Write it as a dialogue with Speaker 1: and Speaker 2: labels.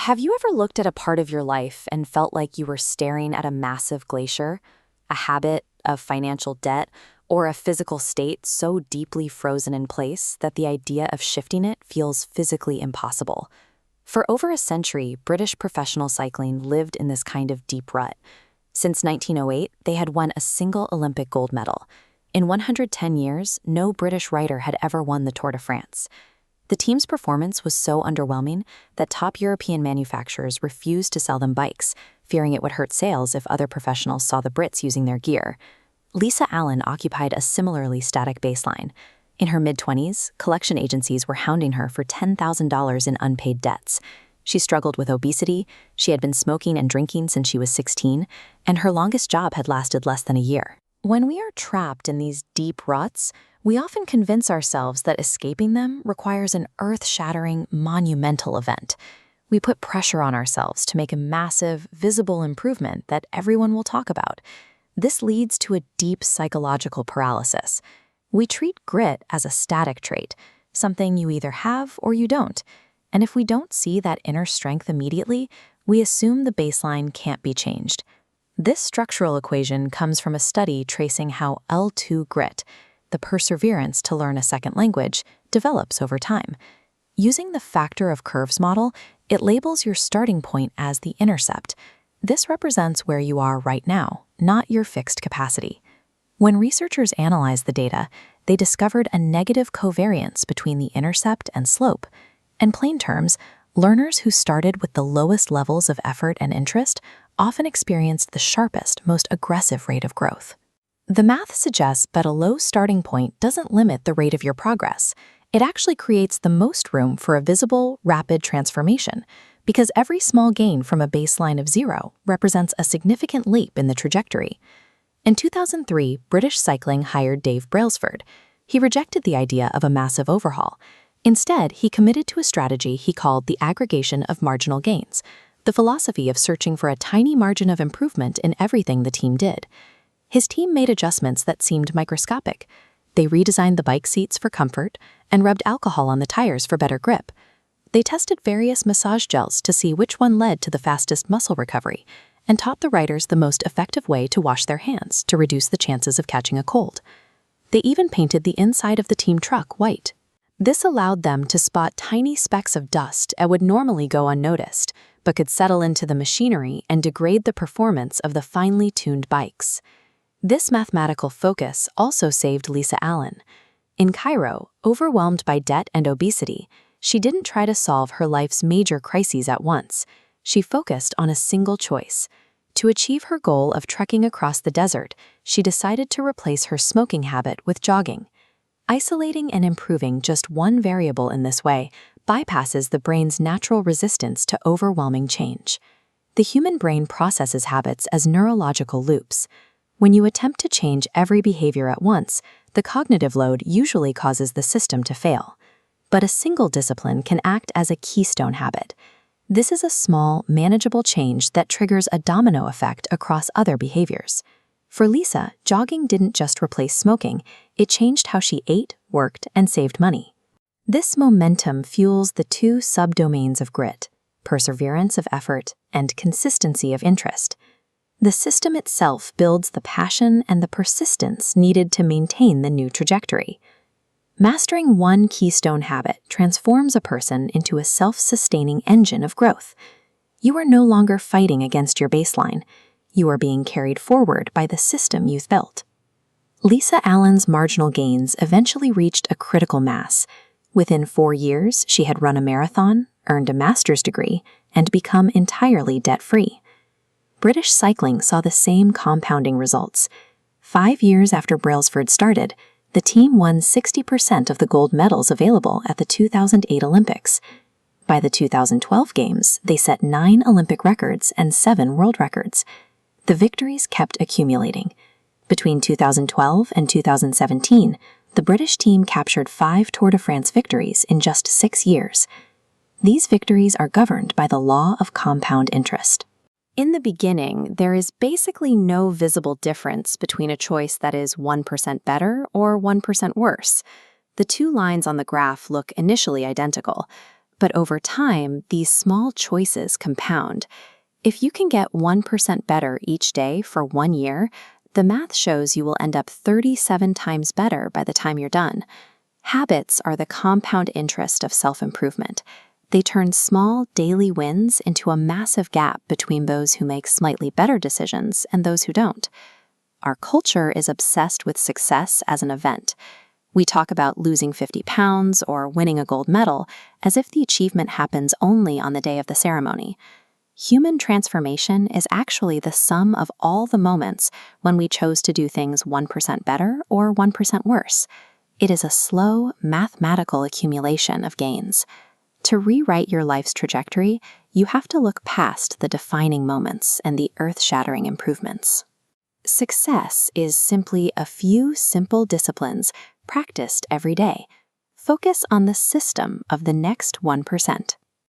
Speaker 1: Have you ever looked at a part of your life and felt like you were staring at a massive glacier? A habit, a financial debt, or a physical state so deeply frozen in place that the idea of shifting it feels physically impossible? For over a century, British professional cycling lived in this kind of deep rut. Since 1908, they had won a single Olympic gold medal. In 110 years, no British rider had ever won the Tour de France. The team's performance was so underwhelming that top European manufacturers refused to sell them bikes, fearing it would hurt sales if other professionals saw the Brits using their gear. Lisa Allen occupied a similarly static baseline. In her mid-20s, collection agencies were hounding her for $10,000 in unpaid debts. She struggled with obesity, she had been smoking and drinking since she was 16, and her longest job had lasted less than a year. When we are trapped in these deep ruts, we often convince ourselves that escaping them requires an earth-shattering, monumental event. We put pressure on ourselves to make a massive, visible improvement that everyone will talk about. This leads to a deep psychological paralysis. We treat grit as a static trait, something you either have or you don't. And if we don't see that inner strength immediately, we assume the baseline can't be changed. This structural equation comes from a study tracing how L2 grit, the perseverance to learn a second language, develops over time. Using the factor of curves model, it labels your starting point as the intercept. This represents where you are right now, not your fixed capacity. When researchers analyzed the data, they discovered a negative covariance between the intercept and slope. In plain terms, learners who started with the lowest levels of effort and interest often experienced the sharpest, most aggressive rate of growth. The math suggests that a low starting point doesn't limit the rate of your progress. It actually creates the most room for a visible, rapid transformation, because every small gain from a baseline of 0 represents a significant leap in the trajectory. In 2003, British Cycling hired Dave Brailsford. He rejected the idea of a massive overhaul. Instead, he committed to a strategy he called the aggregation of marginal gains, the philosophy of searching for a tiny margin of improvement in everything the team did. His team made adjustments that seemed microscopic. They redesigned the bike seats for comfort and rubbed alcohol on the tires for better grip. They tested various massage gels to see which one led to the fastest muscle recovery and taught the riders the most effective way to wash their hands to reduce the chances of catching a cold. They even painted the inside of the team truck white. This allowed them to spot tiny specks of dust that would normally go unnoticed, but could settle into the machinery and degrade the performance of the finely tuned bikes. This mathematical focus also saved Lisa Allen. In Cairo, overwhelmed by debt and obesity, she didn't try to solve her life's major crises at once. She focused on a single choice. To achieve her goal of trekking across the desert, she decided to replace her smoking habit with jogging. Isolating and improving just one variable in this way bypasses the brain's natural resistance to overwhelming change. The human brain processes habits as neurological loops. When you attempt to change every behavior at once, the cognitive load usually causes the system to fail. But a single discipline can act as a keystone habit. This is a small, manageable change that triggers a domino effect across other behaviors. For Lisa, jogging didn't just replace smoking, it changed how she ate, worked, and saved money. This momentum fuels the two subdomains of grit, perseverance of effort and consistency of interest. The system itself builds the passion and the persistence needed to maintain the new trajectory. Mastering one keystone habit transforms a person into a self-sustaining engine of growth. You are no longer fighting against your baseline. You are being carried forward by the system you've built. Lisa Allen's marginal gains eventually reached a critical mass. Within 4 years, she had run a marathon, earned a master's degree, and become entirely debt-free. British Cycling saw the same compounding results. 5 years after Brailsford started, the team won 60% of the gold medals available at the 2008 Olympics. By the 2012 Games, they set 9 Olympic records and 7 world records. The victories kept accumulating. Between 2012 and 2017, the British team captured 5 Tour de France victories in just 6 years. These victories are governed by the law of compound interest. In the beginning, there is basically no visible difference between a choice that is 1% better or 1% worse. The two lines on the graph look initially identical, But over time, these small choices compound. If you can get 1% better each day for 1 year, the math shows you will end up 37 times better by the time you're done. Habits are the compound interest of self-improvement. They turn small daily wins into a massive gap between those who make slightly better decisions and those who don't. Our culture is obsessed with success as an event. We talk about losing 50 pounds or winning a gold medal as if the achievement happens only on the day of the ceremony. Human transformation is actually the sum of all the moments when we chose to do things 1% better or 1% worse. It is a slow, mathematical accumulation of gains. To rewrite your life's trajectory, you have to look past the defining moments and the earth-shattering improvements. Success is simply a few simple disciplines practiced every day. Focus on the system of the next 1%.